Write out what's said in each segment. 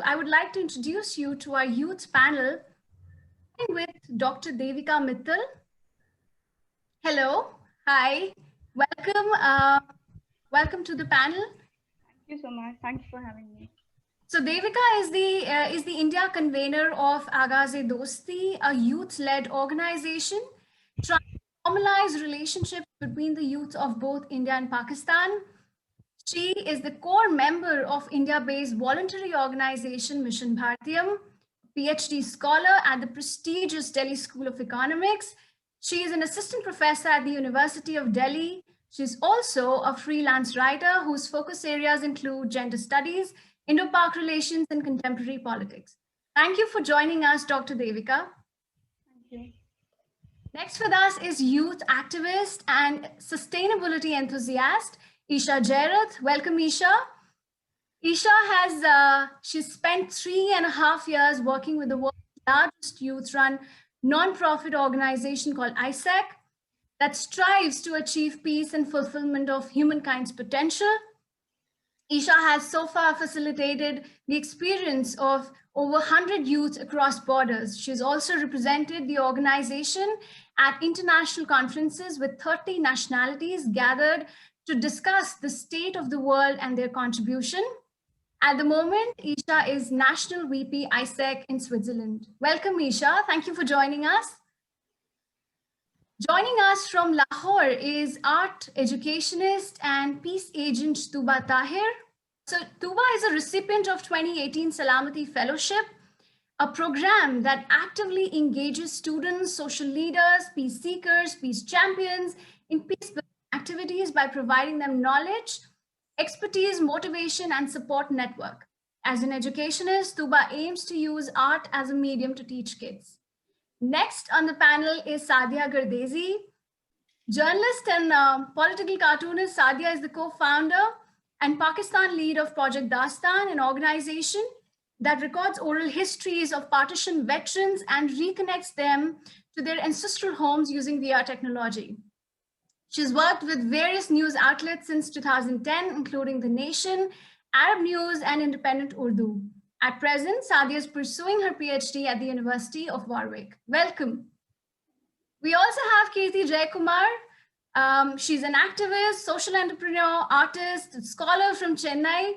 I would like to introduce you to our youth panel with Dr. Devika Mittal. Hello, hi, welcome. Welcome to the panel. Thank you so much. Thanks for having me. So Devika is the India convener of Aaghaz-e-Dosti, a youth-led organization trying to normalize relationships between the youth of both India and Pakistan. She is the core member of India-based voluntary organization Mission Bharatiyam, PhD scholar at the prestigious Delhi School of Economics. She is an assistant professor at the University of Delhi. She's also a freelance writer whose focus areas include gender studies, Indo-Pak relations, and contemporary politics. Thank you for joining us, Dr. Devika. Thank you. Next with us is youth activist and sustainability enthusiast, Isha Jerath. Welcome, Isha. Isha has she's spent 3.5 years working with the world's largest youth-run non-profit organization called AIESEC that strives to achieve peace and fulfillment of humankind's potential. Isha has so far facilitated the experience of over 100 youth across borders. She's also represented the organization at international conferences with 30 nationalities gathered to discuss the state of the world and their contribution. At the moment, Isha is National VP AIESEC in Switzerland. Welcome, Isha. Thank you for joining us. Joining us from Lahore is art educationist and peace agent Tooba Tahir. So Tooba is a recipient of 2018 Salamti Fellowship, a program that actively engages students, social leaders, peace seekers, peace champions in peace activities by providing them knowledge, expertise, motivation, and support network. As an educationist, Tooba aims to use art as a medium to teach kids. Next on the panel is Saadia Gardezi. Journalist and political cartoonist, Saadia is the co-founder and Pakistan lead of Project Dastaan, an organization that records oral histories of partition veterans and reconnects them to their ancestral homes using VR technology. She's worked with various news outlets since 2010, including The Nation, Arab News, and Independent Urdu. At present, Saadia is pursuing her PhD at the University of Warwick. Welcome. We also have Kirthi Jayakumar. She's an activist, social entrepreneur, artist, scholar from Chennai.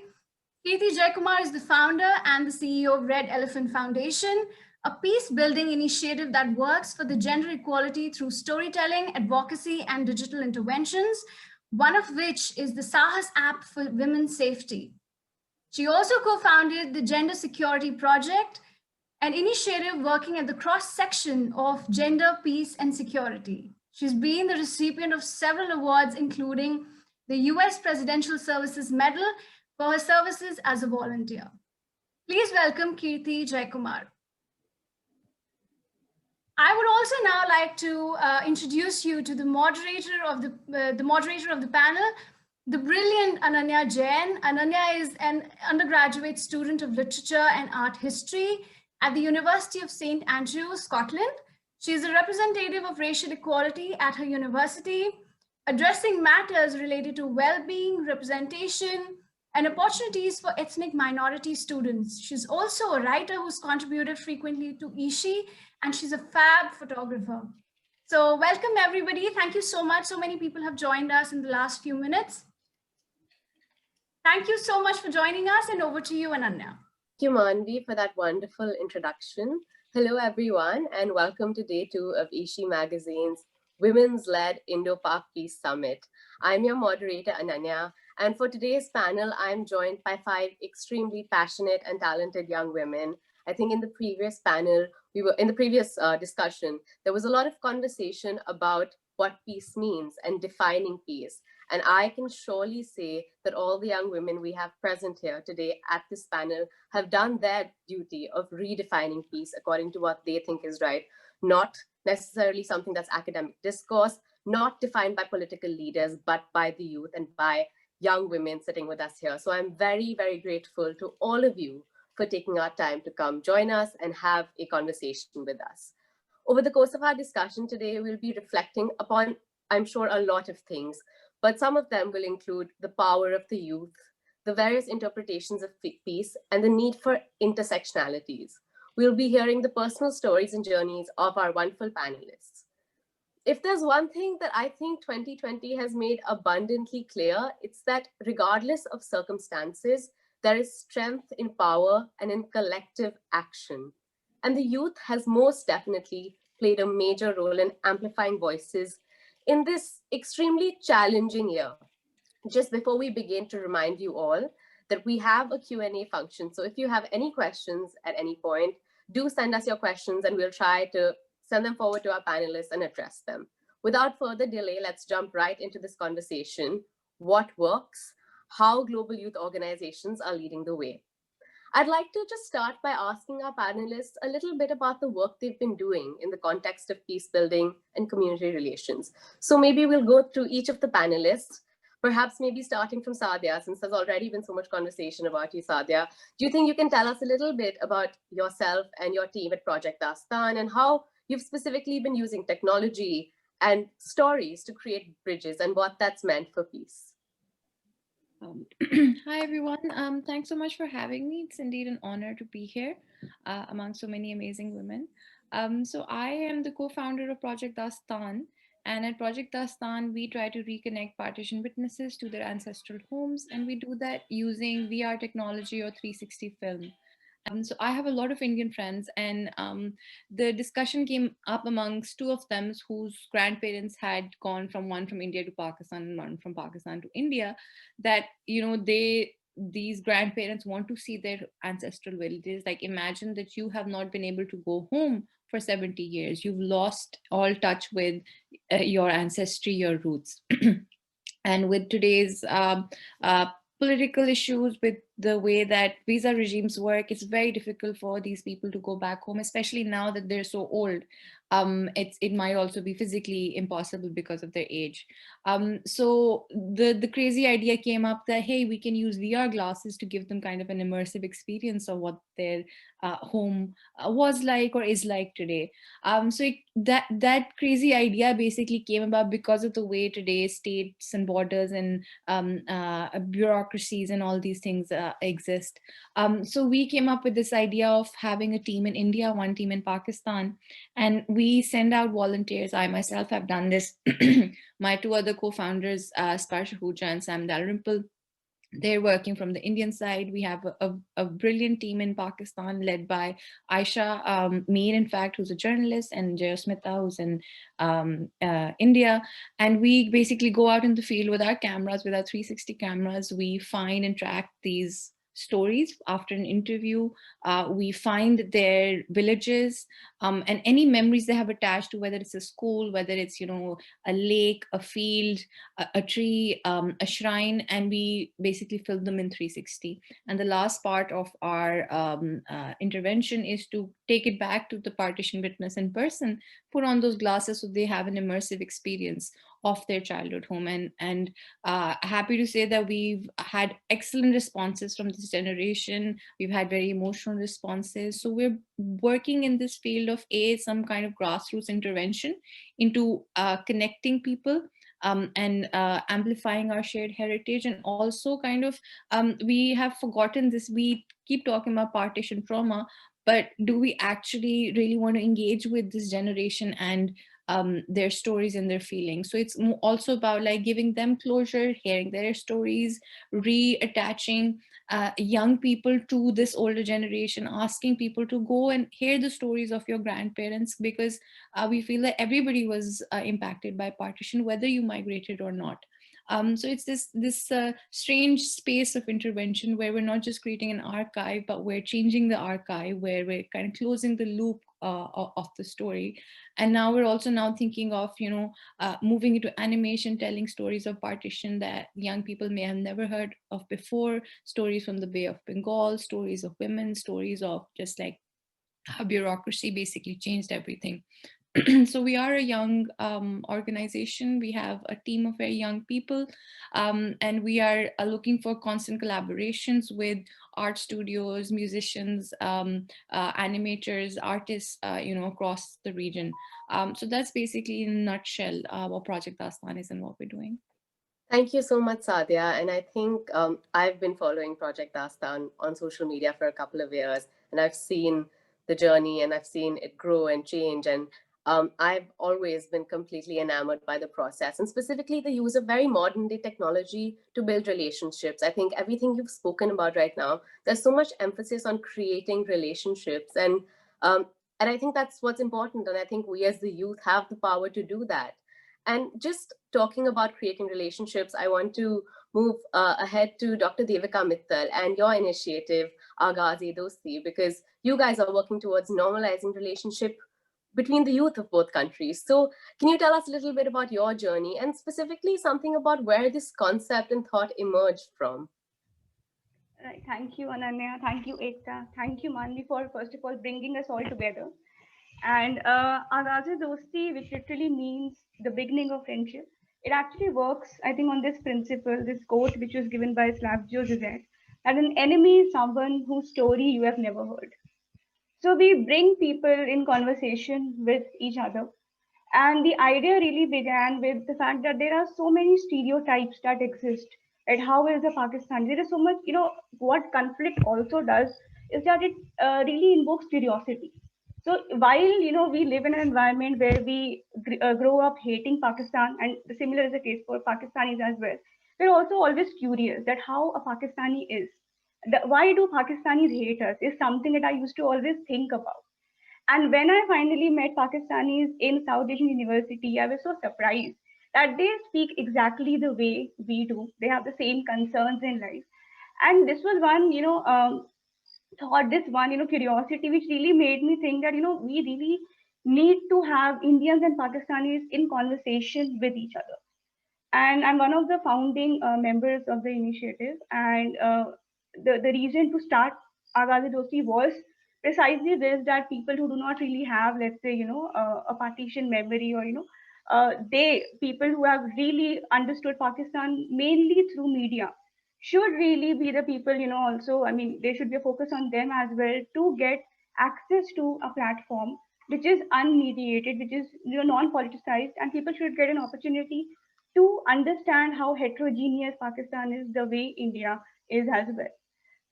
Kirthi Jayakumar is the founder and the CEO of Red Elephant Foundation, a peace-building initiative that works for the gender equality through storytelling, advocacy, and digital interventions, one of which is the Saahas app for women's safety. She also co-founded the Gender Security Project, an initiative working at the cross-section of gender, peace, and security. She's been the recipient of several awards, including the US Presidential Services Medal for her services as a volunteer. Please welcome Kirthi Jayakumar. I would also now like to introduce you to the moderator of the panel, the brilliant Ananya Jain. Ananya is an undergraduate student of literature and art history at the University of St. Andrews, Scotland. She is a representative of racial equality at her university, addressing matters related to well-being, representation, and opportunities for ethnic minority students. She's also a writer who's contributed frequently to eShe, and she's a fab photographer. So welcome everybody. Thank you so much. So many people have joined us in the last few minutes. Thank you so much for joining us, and over to you, Ananya. Thank you, Manvi, for that wonderful introduction. Hello, everyone, and welcome to Day 2 of eShe Magazine's Women's-Led Indo-Pak Peace Summit. I'm your moderator, Ananya, and for today's panel, I'm joined by 5 extremely passionate and talented young women. I think in the previous panel, in the previous discussion, there was a lot of conversation about what peace means and defining peace. And I can surely say that all the young women we have present here today at this panel have done their duty of redefining peace according to what they think is right, not necessarily something that's academic discourse, not defined by political leaders, but by the youth and by young women sitting with us here. So I'm very, very grateful to all of you for taking our time to come join us and have a conversation with us. Over the course of our discussion today, we'll be reflecting upon, I'm sure, a lot of things, but some of them will include the power of the youth, the various interpretations of peace, and the need for intersectionalities. We'll be hearing the personal stories and journeys of our wonderful panelists. If there's one thing that I think 2020 has made abundantly clear, it's that regardless of circumstances, there is strength in power and in collective action. And the youth has most definitely played a major role in amplifying voices in this extremely challenging year. Just before we begin, to remind you all that we have a Q&A function. So if you have any questions at any point, do send us your questions and we'll try to send them forward to our panelists and address them. Without further delay, let's jump right into this conversation. What works? How global youth organizations are leading the way. I'd like to just start by asking our panelists a little bit about the work they've been doing in the context of peace building and community relations. So maybe we'll go through each of the panelists, perhaps maybe starting from Saadia, since there's already been so much conversation about you, Saadia. Do you think you can tell us a little bit about yourself and your team at Project Dastaan and how you've specifically been using technology and stories to create bridges and what that's meant for peace? Hi, everyone. Thanks so much for having me. It's indeed an honor to be here among so many amazing women. So I am the co-founder of Project Dastaan. And at Project Dastaan, we try to reconnect partition witnesses to their ancestral homes. And we do that using VR technology or 360 film. So I have a lot of Indian friends, and the discussion came up amongst two of them whose grandparents had gone from one from India to Pakistan and one from Pakistan to India, that, you know, these grandparents want to see their ancestral villages. Like, imagine that you have not been able to go home for 70 years. You've lost all touch with your ancestry, your roots. And with today's political issues, with the way that visa regimes work, it's very difficult for these people to go back home, especially now that they're so old. It might also be physically impossible because of their age. So the crazy idea came up that, hey, we can use VR glasses to give them kind of an immersive experience of what their home was like or is like today. That crazy idea basically came about because of the way today states and borders and bureaucracies and all these things exist. So we came up with this idea of having a team in India, one team in Pakistan, and we send out volunteers. I myself have done this. My two other co-founders, Sparsha Huja and Sam Dalrymple, they're working from the Indian side. We have a brilliant team in Pakistan led by Isha, Mir, in fact, who's a journalist, and Jayasmita, who's in India. And we basically go out in the field with our cameras, with our 360 cameras. We find and track these stories after an interview. We find their villages and any memories they have attached to, whether it's a school, whether it's, you know, a lake, a field, a tree, a shrine, and we basically film them in 360. And the last part of our intervention is to take it back to the partition witness in person, put on those glasses so they have an immersive experience of their childhood home. And happy to say that we've had excellent responses from this generation. We've had very emotional responses. So we're working in this field of some kind of grassroots intervention into connecting people and amplifying our shared heritage. And also kind of, we have forgotten this. We keep talking about partition trauma, but do we actually really want to engage with this generation and their stories and their feelings? So it's also about like giving them closure, hearing their stories, reattaching young people to this older generation, asking people to go and hear the stories of your grandparents, because we feel that everybody was impacted by partition, whether you migrated or not. So it's this strange space of intervention where we're not just creating an archive, but we're changing the archive, where we're kind of closing the loop of the story. And now we're also now thinking of, you know, moving into animation, telling stories of partition that young people may have never heard of before, stories from the Bay of Bengal, stories of women, stories of just like how bureaucracy basically changed everything. So we are a young organization. We have a team of very young people, and we are looking for constant collaborations with art studios, musicians, animators, artists, you know, across the region. So that's basically in a nutshell what Project Dastaan is and what we're doing. Thank you so much, Saadia. And I think I've been following Project Dastaan on social media for a couple of years, and I've seen the journey and I've seen it grow and change. And I've always been completely enamored by the process, and specifically the use of very modern day technology to build relationships. I think everything you've spoken about right now, there's so much emphasis on creating relationships. Um, and I think that's what's important. And I think we as the youth have the power to do that. And just talking about creating relationships, I want to move ahead to Dr. Devika Mittal and your initiative, Aaghaz-e-Dosti, because you guys are working towards normalizing relationship between the youth of both countries. So can you tell us a little bit about your journey and specifically something about where this concept and thought emerged from? Right. Thank you, Ananya. Thank you, Ekta. Thank you, Manvi, for first of all bringing us all together. And Aaghaz-e-Dosti, which literally means the beginning of friendship, it actually works, I think, on this principle, this quote which was given by Slavoj Zizek, that an enemy is someone whose story you have never heard. So we bring people in conversation with each other. And the idea really began with the fact that there are so many stereotypes that exist. And how is the Pakistan? There is so much, what conflict also does is that it really invokes curiosity. So while, we live in an environment where we grow up hating Pakistan, and similar is the case for Pakistanis as well, we're also always curious that how a Pakistani is. Why do Pakistanis hate us is something that I used to always think about. And when I finally met Pakistanis in South Asian University, I was so surprised that they speak exactly the way we do. They have the same concerns in life. And this was one, thought, this one, curiosity, which really made me think that, we really need to have Indians and Pakistanis in conversation with each other. And I'm one of the founding members of the initiative. And the reason to start Aaghaz-e-Dosti was precisely this, that people who do not really have, let's say, a partition memory, or, people who have really understood Pakistan mainly through media should really be the people, also, I mean, there should be a focus on them as well to get access to a platform which is unmediated, which is, non-politicized, and people should get an opportunity to understand how heterogeneous Pakistan is the way India is as well.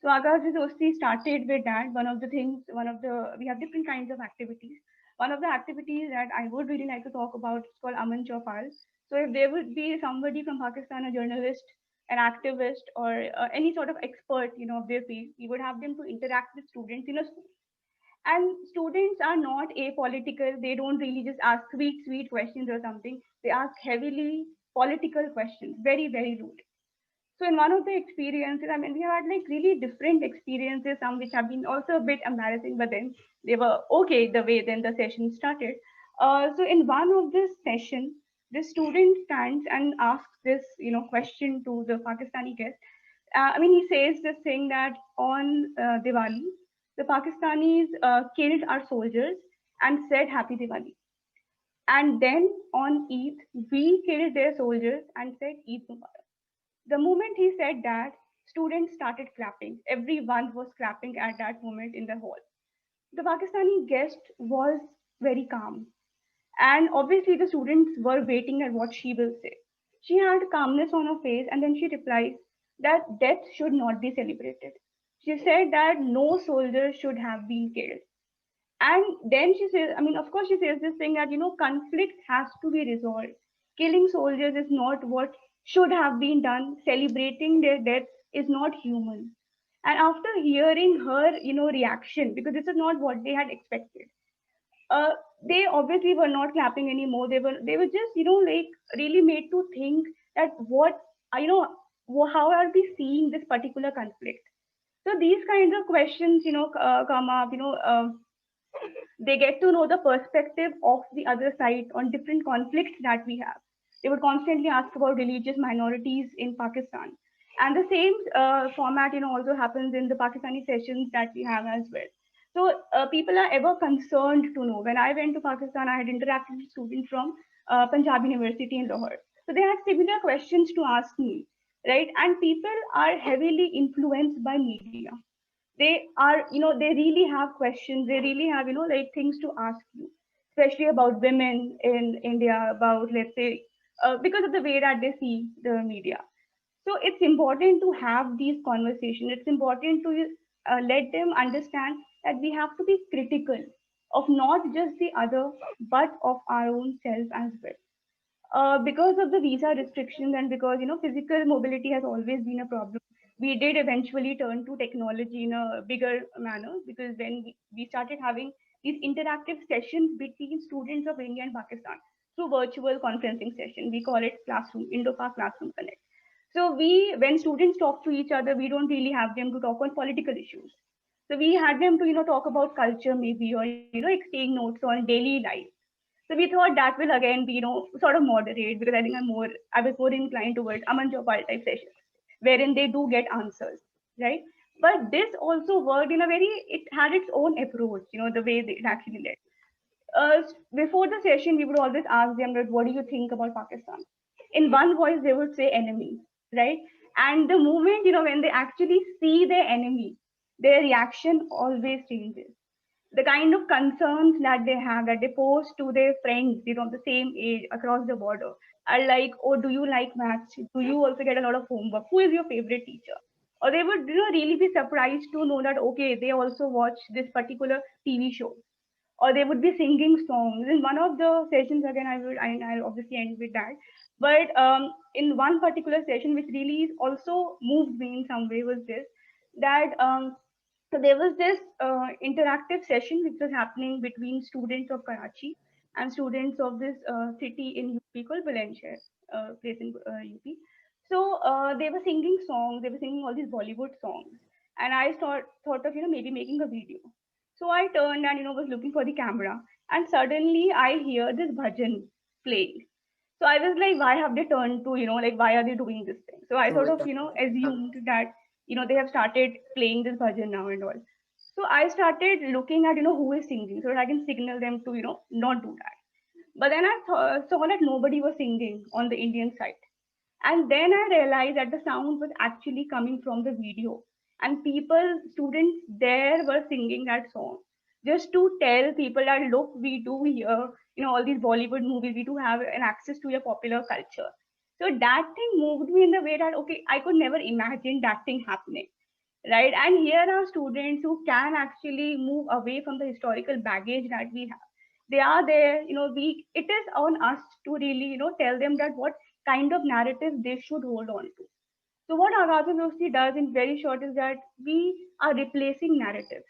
So Aaghaz-e-Dosti started with that. We have different kinds of activities. One of the activities that I would really like to talk about is called Aman Chopal. So if there would be somebody from Pakistan, a journalist, an activist, or any sort of expert, of their field, we would have them to interact with students in a school. And students are not apolitical. They don't really just ask sweet questions or something. They ask heavily political questions, very, very rude. So in one of the experiences, I mean, we had like really different experiences, some which have been also a bit embarrassing, but then they were okay the way then the session started. So in one of this session, the student stands and asks this, question to the Pakistani guest. I mean, he says this thing that on Diwali, the Pakistanis killed our soldiers and said Happy Diwali. And then on Eid, we killed their soldiers and said Eid Mubarak. The moment he said that, students started clapping. Everyone was clapping at that moment in the hall. The Pakistani guest was very calm. And obviously, the students were waiting at what she will say. She had calmness on her face, and then she replies that death should not be celebrated. She said that no soldier should have been killed. And then she says, I mean, of course, she says this thing that, conflict has to be resolved. Killing soldiers is not what should have been done. Celebrating their death is not human. And after hearing her, reaction, because this is not what they had expected, uh, they obviously were not clapping anymore. They were just, like really made to think that what, how are we seeing this particular conflict? So these kinds of questions, come up, they get to know the perspective of the other side on different conflicts that we have. They would constantly ask about religious minorities in Pakistan. And the same format, also happens in the Pakistani sessions that we have as well. So people are ever concerned to know. When I went to Pakistan, I had interacted with students from Punjab University in Lahore. So they had similar questions to ask me, right? And people are heavily influenced by media. They are, they really have questions. They really have, like things to ask you, especially about women in India, about, let's say, because of the way that they see the media. So it's important to have these conversations. It's important to let them understand that we have to be critical of not just the other, but of our own self as well. Because of the visa restrictions and because physical mobility has always been a problem, we did eventually turn to technology in a bigger manner, because then we started having these interactive sessions between students of India and Pakistan through virtual conferencing session. We call it classroom, Indo-Pak Classroom Connect. So when students talk to each other, we don't really have them to talk on political issues. So we had them to talk about culture maybe, or exchange notes on daily life. So we thought that will again be, sort of moderate, because I was more inclined towards Aman Jopal type sessions, wherein they do get answers, right? But this also worked in a very, it had its own approach, the way it actually led. Before the session, we would always ask them that, what do you think about Pakistan? In one voice, they would say enemy, right? And the moment, when they actually see their enemy, their reaction always changes. The kind of concerns that they have, that they pose to their friends, the same age across the border, are like, oh, do you like maths? Do you also get a lot of homework? Who is your favorite teacher? Or they would really be surprised to know that, okay, they also watch this particular TV show, or they would be singing songs. In one of the sessions, again, I'll obviously end with that. But in one particular session, which really also moved me in some way, was this, that so there was this interactive session which was happening between students of Karachi and students of this city in UP called Bulandshahr, place in UP. So they were singing songs. They were singing all these Bollywood songs, and I thought of maybe making a video. So I turned and was looking for the camera, and suddenly I hear this bhajan playing. So I was like, why have they turned to like, why are they doing this thing? So I sort of assumed that they have started playing this bhajan now and all. So I started looking at who is singing, so that I can signal them to not do that. But then I saw that nobody was singing on the Indian side. And then I realized that the sound was actually coming from the video. And students there were singing that song just to tell people that, look, we do here, all these Bollywood movies, we do have an access to your popular culture. So that thing moved me in the way that, okay, I could never imagine that thing happening. Right. And here are students who can actually move away from the historical baggage that we have. They are there, it is on us to really, tell them that what kind of narrative they should hold on to. So what Aaghaz-e-Dosti does in very short is that we are replacing narratives.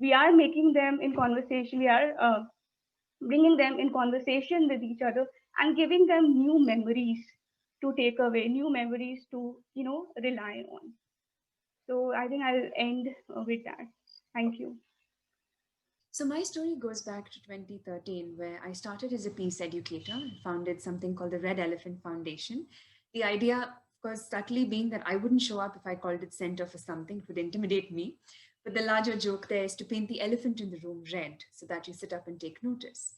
We are making them in conversation. We are bringing them in conversation with each other and giving them new memories to take away, new memories to, rely on. So I think I'll end with that. Thank you. So my story goes back to 2013, where I started as a peace educator and founded something called the Red Elephant Foundation. The idea, of course, subtly being that I wouldn't show up if I called it center for something, it would intimidate me. But the larger joke there is to paint the elephant in the room red so that you sit up and take notice.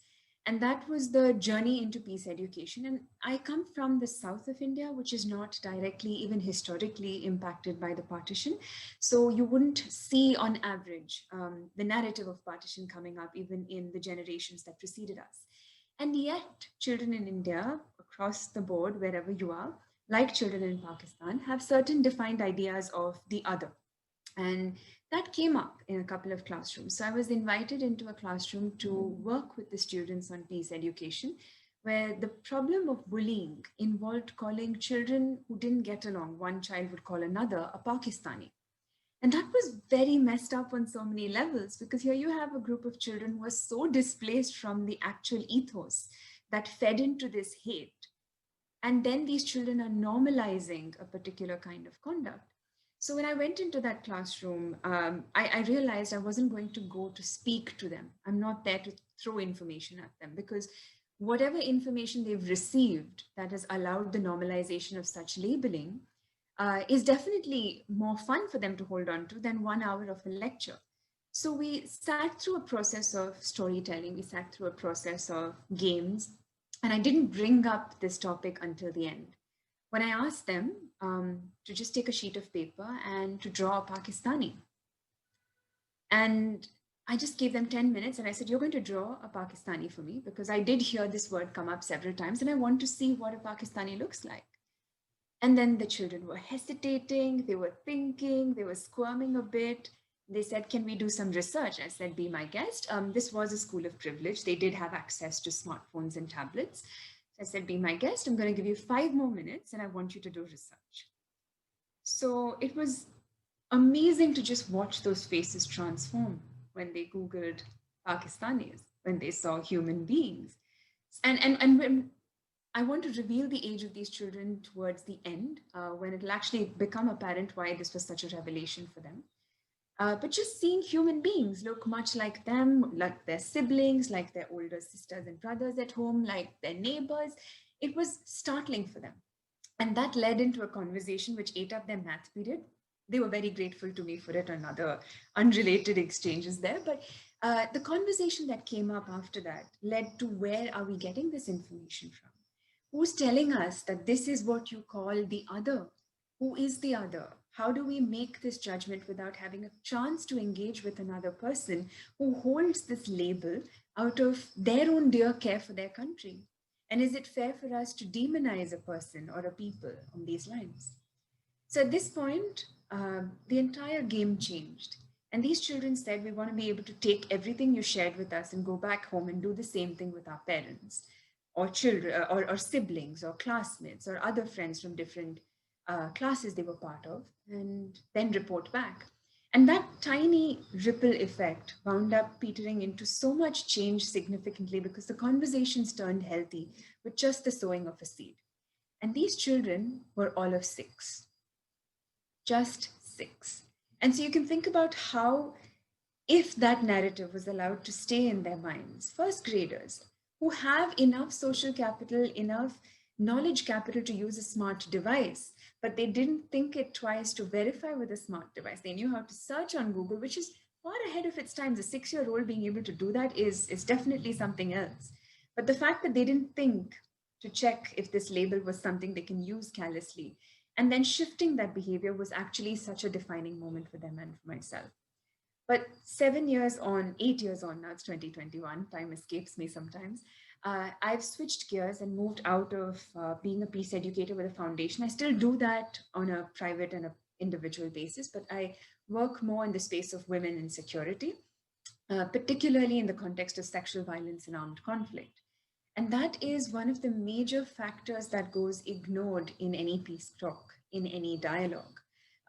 And that was the journey into peace education. And I come from the south of India, which is not directly, even historically, impacted by the partition. So you wouldn't see on average the narrative of partition coming up even in the generations that preceded us. And yet children in India, across the board, wherever you are, like children in Pakistan, have certain defined ideas of the other. And that came up in a couple of classrooms. So I was invited into a classroom to work with the students on peace education, where the problem of bullying involved calling children who didn't get along, one child would call another, a Pakistani. And that was very messed up on so many levels, because here you have a group of children who are so displaced from the actual ethos that fed into this hate. And then these children are normalizing a particular kind of conduct. So when I went into that classroom, I realized I wasn't going to go to speak to them. I'm not there to throw information at them, because whatever information they've received that has allowed the normalization of such labeling is definitely more fun for them to hold on to than 1 hour of a lecture. So we sat through a process of storytelling, we sat through a process of games, and I didn't bring up this topic until the end, when I asked them to just take a sheet of paper and to draw a Pakistani. And I just gave them 10 minutes and I said, you're going to draw a Pakistani for me because I did hear this word come up several times and I want to see what a Pakistani looks like. And then the children were hesitating, they were thinking, they were squirming a bit. They said, can we do some research? I said, be my guest. This was a school of privilege. They did have access to smartphones and tablets. So I said, be my guest. I'm going to give you 5 more minutes and I want you to do research. So it was amazing to just watch those faces transform when they Googled Pakistanis, when they saw human beings. And when I want to reveal the age of these children towards the end, when it'll actually become apparent why this was such a revelation for them. But just seeing human beings look much like them, like their siblings, like their older sisters and brothers at home, like their neighbors, it was startling for them. And that led into a conversation which ate up their math period. They were very grateful to me for it and other unrelated exchanges there. But the conversation that came up after that led to where are we getting this information from? Who's telling us that this is what you call the other? Who is the other? How do we make this judgment without having a chance to engage with another person who holds this label out of their own dear care for their country? And is it fair for us to demonize a person or a people on these lines? So at this point, the entire game changed. And these children said, we want to be able to take everything you shared with us and go back home and do the same thing with our parents or children or siblings or classmates or other friends from different classes they were part of, and then report back. And that tiny ripple effect wound up petering into so much change significantly because the conversations turned healthy with just the sowing of a seed. And these children were all of 6. Just 6. And so you can think about how, if that narrative was allowed to stay in their minds, first graders who have enough social capital, enough knowledge capital to use a smart device, but they didn't think it twice to verify with a smart device. They knew how to search on Google, which is far ahead of its times. A 6-year-old being able to do that is definitely something else. But the fact that they didn't think to check if this label was something they can use callously, and then shifting that behavior was actually such a defining moment for them and for myself. But 7 years on, 8 years on, now it's 2021, time escapes me sometimes. I've switched gears and moved out of being a peace educator with a foundation. I still do that on a private and an individual basis, but I work more in the space of women and security, particularly in the context of sexual violence and armed conflict. And that is one of the major factors that goes ignored in any peace talk, in any dialogue.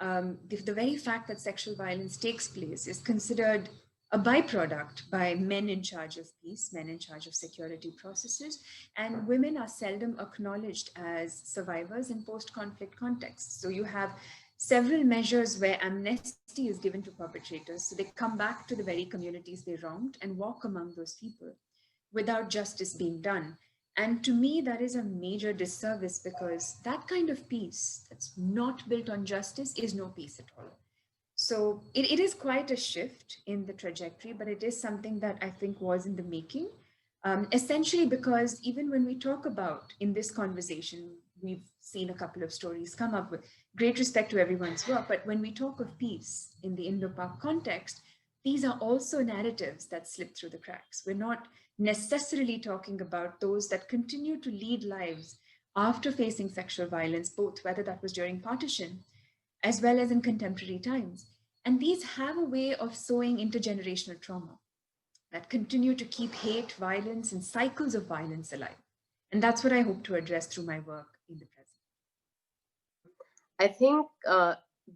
The very fact that sexual violence takes place is considered a byproduct by men in charge of peace, men in charge of security processes, and women are seldom acknowledged as survivors in post-conflict contexts. So you have several measures where amnesty is given to perpetrators, so they come back to the very communities they wronged and walk among those people without justice being done. And to me, that is a major disservice because that kind of peace that's not built on justice is no peace at all. So it is quite a shift in the trajectory, but it is something that I think was in the making, essentially because even when we talk about in this conversation, we've seen a couple of stories come up with great respect to everyone's work. But when we talk of peace in the Indo-Pak context, these are also narratives that slip through the cracks. We're not necessarily talking about those that continue to lead lives after facing sexual violence, both whether that was during partition as well as in contemporary times. And these have a way of sowing intergenerational trauma that continue to keep hate, violence, and cycles of violence alive. And that's what I hope to address through my work in the present. I think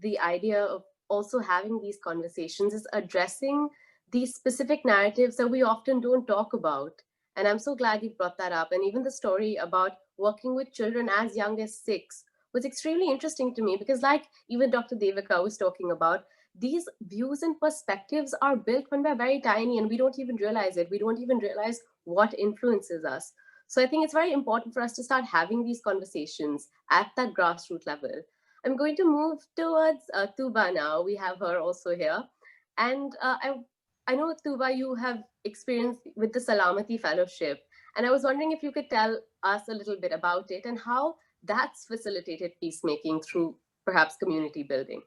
the idea of also having these conversations is addressing these specific narratives that we often don't talk about. And I'm so glad you brought that up. And even the story about working with children as young as 6 was extremely interesting to me because, like even Dr. Devika was talking about, these views and perspectives are built when we're very tiny and we don't even realize it. We don't even realize what influences us. So I think it's very important for us to start having these conversations at that grassroots level. I'm going to move towards Tooba now. We have her also here. And I know, Tooba, you have experience with the Salamti Fellowship. And I was wondering if you could tell us a little bit about it and how that's facilitated peacemaking through perhaps community building.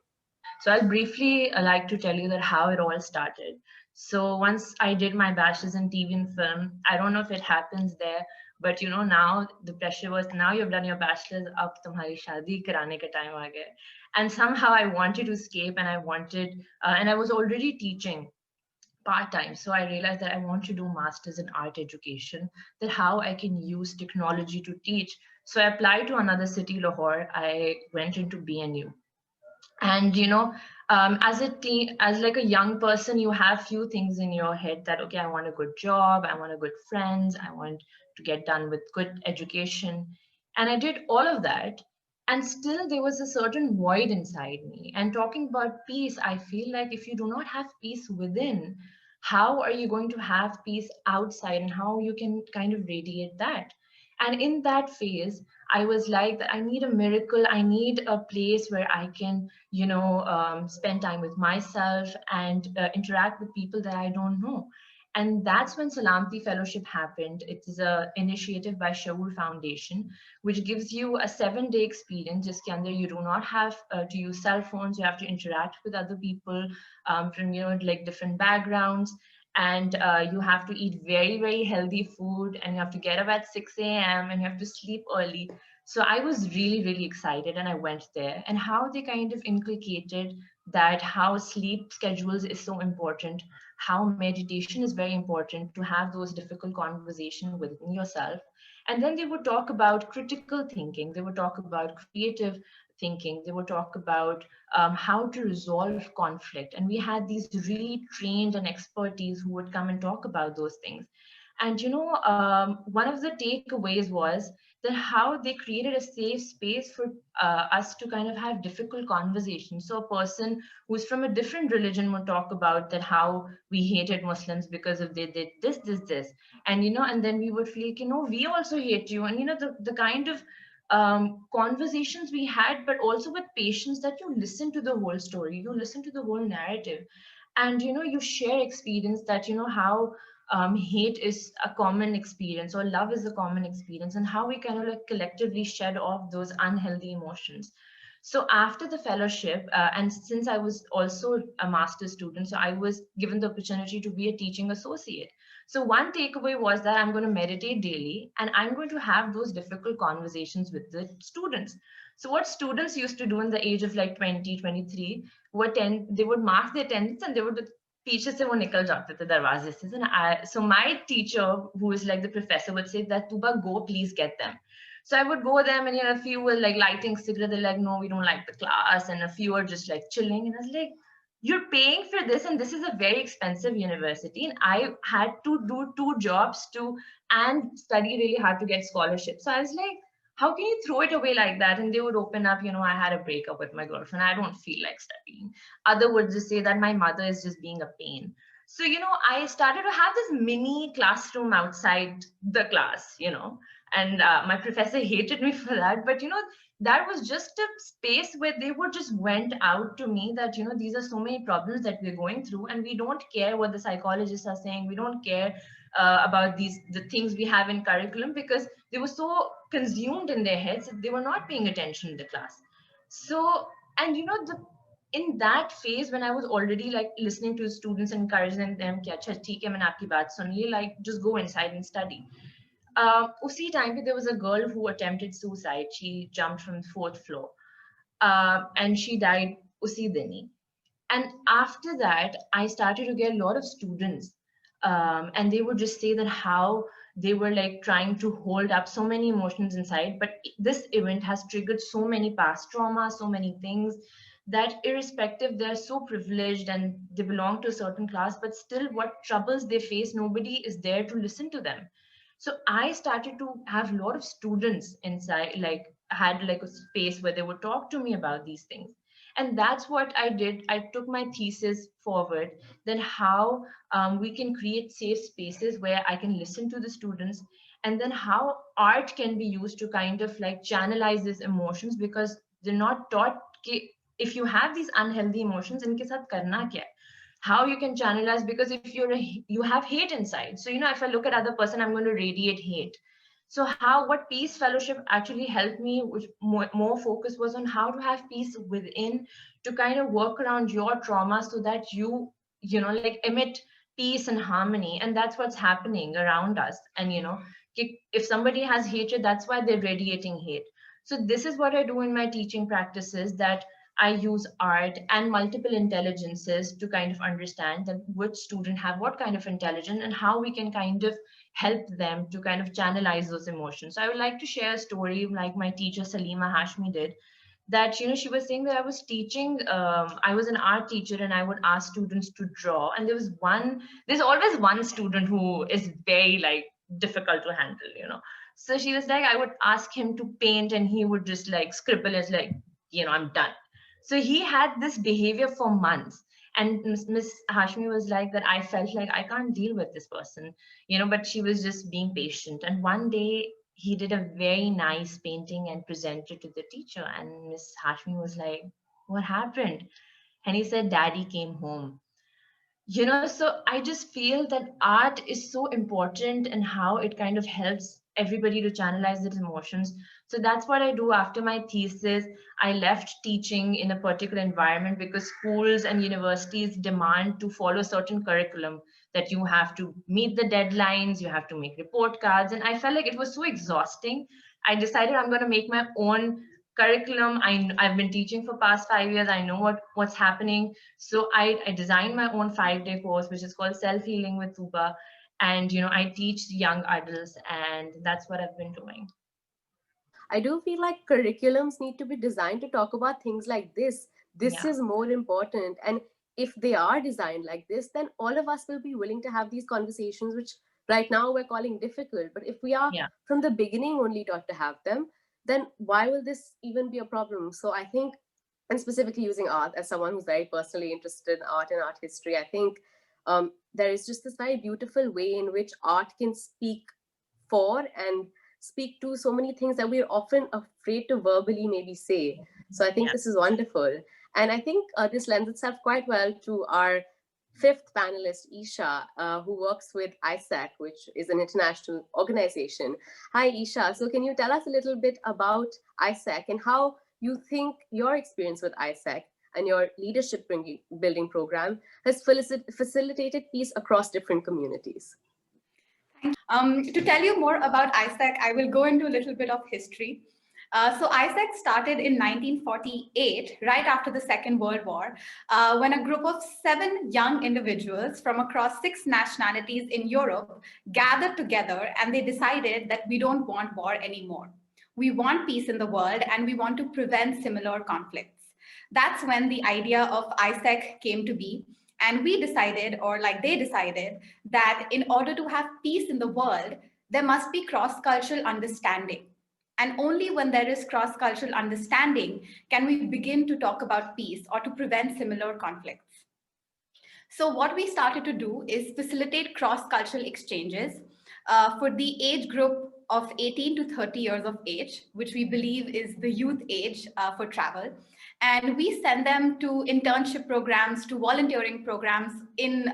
So I'll briefly like to tell you that how it all started. So once I did my bachelor's in TV and film, I don't know if it happens there, but you know, now the pressure was, now you've done your bachelor's, ab tumhari shaadi karane ka time aa gaya. And somehow I wanted to escape, and and I was already teaching part-time. So I realized that I want to do masters in art education, that how I can use technology to teach. So I applied to another city, Lahore. I went into BNU. And you know, as a teen, as like a young person, you have few things in your head that, okay, I want a good job, I want a good friends, I want to get done with good education. And I did all of that, and still there was a certain void inside me. And talking about peace, I feel like if you do not have peace within, how are you going to have peace outside, and how you can kind of radiate that? And in that phase, I was like, that I need a miracle, I need a place where I can, you know, spend time with myself and interact with people that I don't know. And that's when Salamti Fellowship happened. It is a initiative by Shaur Foundation, which gives you a 7-day experience. Just under, you do not have to use cell phones. You have to interact with other people from, you know, like different backgrounds. And you have to eat very, very healthy food, and you have to get up at 6 a.m. and you have to sleep early. So I was really, really excited, and I went there. And how they kind of inculcated that how sleep schedules is so important, how meditation is very important to have those difficult conversations within yourself. And then they would talk about critical thinking, they would talk about creative thinking, they would talk about how to resolve conflict. And we had these really trained and expertise who would come and talk about those things. And you know, one of the takeaways was that how they created a safe space for us to kind of have difficult conversations. So a person who's from a different religion would talk about that how we hated Muslims because of they did this. And you know, and then we would feel, you know, we also hate you. And you know, the kind of conversations we had, but also with patience, that you listen to the whole story, you listen to the whole narrative, and you know, you share experience that, you know, how hate is a common experience or love is a common experience, and how we kind of like collectively shed off those unhealthy emotions. So after the fellowship, and since I was also a master's student, so I was given the opportunity to be a teaching associate. So one takeaway was that I'm going to meditate daily, and I'm going to have those difficult conversations with the students. So what students used to do in the age of like 20, 23, they would mark their attendance, and they would पीछे से वो निकल जाते थे दरवाजे से. So my teacher, who is like the professor, would say that Tooba, go, please get them. So I would go them, and you know, a few were like lighting cigarette. They're like, no, we don't like the class, and a few are just like chilling. And I was like, you're paying for this, and this is a very expensive university, and I had to do 2 jobs and study really hard to get scholarship. So I was like, how can you throw it away like that? And they would open up, you know, I had a breakup with my girlfriend, I don't feel like studying. Other would just say that my mother is just being a pain. So, you know, I started to have this mini classroom outside the class, you know, and my professor hated me for that. But, you know, that was just a space where they would just went out to me that, you know, these are so many problems that we're going through, and we don't care what the psychologists are saying. We don't care about the things we have in curriculum, because they were so consumed in their heads that they were not paying attention in the class. So, and you know, in that phase when I was already like listening to students and encouraging them कि अच्छा ठीक है मैंने आपकी बात सुन ली, like just go inside and study. उसी time पे there was a girl who attempted suicide. She jumped from the 4th floor, and she died उसी दिन ही. And after that, I started to get a lot of students, and they would just say that how they were like trying to hold up so many emotions inside. But this event has triggered so many past trauma, so many things, that irrespective, they're so privileged and they belong to a certain class, but still what troubles they face, nobody is there to listen to them. So I started to have a lot of students inside, like had like a space where they would talk to me about these things. And that's what I did. I took my thesis forward, then how we can create safe spaces where I can listen to the students, and then how art can be used to kind of like channelize these emotions, because they're not taught if you have these unhealthy emotions, इनके साथ करना क्या है? How you can channelize, because if you have hate inside. So, you know, if I look at other person, I'm going to radiate hate. So what Peace Fellowship actually helped me, which more focus was on how to have peace within, to kind of work around your trauma so that you know, like emit peace and harmony, and that's what's happening around us. And if somebody has hatred, that's why they're radiating hate. So this is what I do in my teaching practices, that I use art and multiple intelligences to kind of understand that which student have what kind of intelligence and how we can kind of help them to kind of channelize those emotions. So I would like to share a story like my teacher Salima Hashmi did, that she was saying that I was teaching, I was an art teacher, and I would ask students to draw, and there's always one student who is very like difficult to handle. So she was like, I would ask him to paint and he would just like scribble as like, I'm done. So he had this behavior for months, and Miss Hashmi was like that I felt like I can't deal with this person, but she was just being patient. And one day he did a very nice painting and presented to the teacher, and Miss Hashmi was like, what happened? And he said, Daddy came home. So I just feel that art is so important, and how it kind of helps everybody to channelize their emotions. So that's what I do after my thesis. I left teaching in a particular environment because schools and universities demand to follow certain curriculum, that you have to meet the deadlines, you have to make report cards. And I felt like it was so exhausting. I decided I'm going to make my own curriculum. I've been teaching for past 5 years. I know what's happening. So I designed my own 5-day course, which is called Self-Healing with Tooba. And, I teach young adults, and that's what I've been doing. I do feel like curriculums need to be designed to talk about things like this. This is more important. And if they are designed like this, then all of us will be willing to have these conversations, which right now we're calling difficult. But if we are from the beginning only taught to have them, then why will this even be a problem? So I think, and specifically using art, as someone who's very personally interested in art and art history, I think there is just this very beautiful way in which art can speak for and speak to so many things that we're often afraid to verbally maybe say. So I think this is wonderful. And I think this lends itself quite well to our fifth panelist, Isha, who works with AIESEC, which is an international organization. Hi, Isha. So can you tell us a little bit about AIESEC and how you think your experience with AIESEC and your leadership building program has facilitated peace across different communities? To tell you more about AIESEC, I will go into a little bit of history. So AIESEC started in 1948, right after the Second World War, when a group of 7 young individuals from across 6 nationalities in Europe gathered together, and they decided that we don't want war anymore. We want peace in the world, and we want to prevent similar conflicts. That's when the idea of AIESEC came to be. And we decided, or like they decided, that in order to have peace in the world, there must be cross-cultural understanding. And only when there is cross-cultural understanding can we begin to talk about peace or to prevent similar conflicts. So what we started to do is facilitate cross-cultural exchanges for the age group of 18 to 30 years of age, which we believe is the youth age for travel. And we send them to internship programs, to volunteering programs in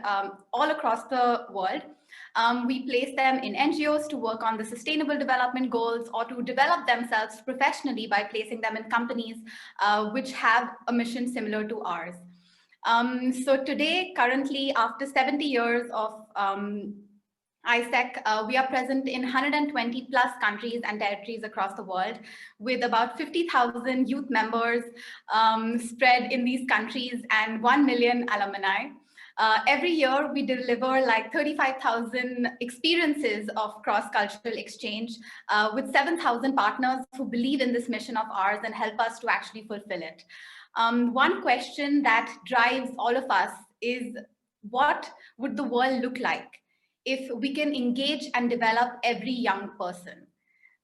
all across the world. We place them in NGOs to work on the sustainable development goals, or to develop themselves professionally by placing them in companies which have a mission similar to ours. So today, currently, after 70 years of AIESEC, we are present in 120 plus countries and territories across the world, with about 50,000 youth members spread in these countries and 1 million alumni. Every year, we deliver like 35,000 experiences of cross-cultural exchange with 7,000 partners who believe in this mission of ours and help us to actually fulfill it. One question that drives all of us is, what would the world look like if we can engage and develop every young person?